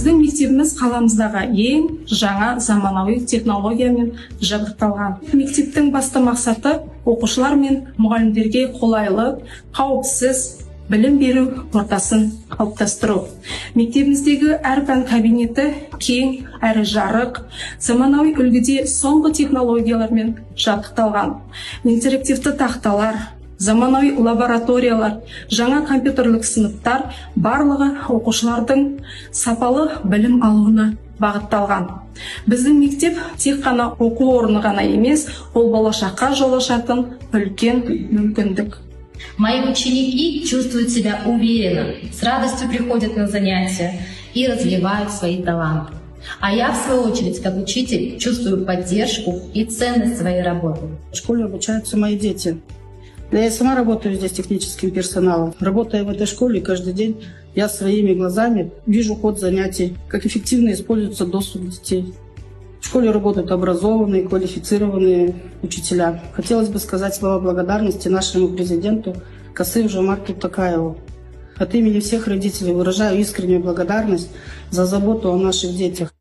Біздің мектебіміз қаламыздағы ең жаңа заманауи технологиямен жабдықталған. Мектептің басты мақсаты оқушылар мен мұғалімдерге қолайлы, қауіпсіз білім беру ортасын қалыптастыру. Мектебіміздегі әр пән кабинеті кең әрі жарық, заманауи үлгіде соңғы технологиялармен жабдықталған. Интерактивті тақталар, заманауи лабораториялар, жаңа компьютерлік сыныптар барлығы оқушылардың сапалы білім алуына бағытталған. Біздің мектеп тек қана оқу орны ғана емес, ол болашаққа жол ашатын үлкен мүмкіндік. Мои ученики чувствуют себя уверенно, с радостью приходят на занятия и развивают свои таланты. А я, в свою очередь, как учитель, чувствую поддержку и ценность своей работы. В школе обучаются мои дети. Я сама работаю здесь техническим персоналом. Работая в этой школе каждый день, я своими глазами вижу ход занятий, как эффективно используется доступ детей. В школе работают образованные, квалифицированные учителя. Хотелось бы сказать слова благодарности нашему президенту Касым-Жомарту Токаеву. От имени всех родителей выражаю искреннюю благодарность за заботу о наших детях.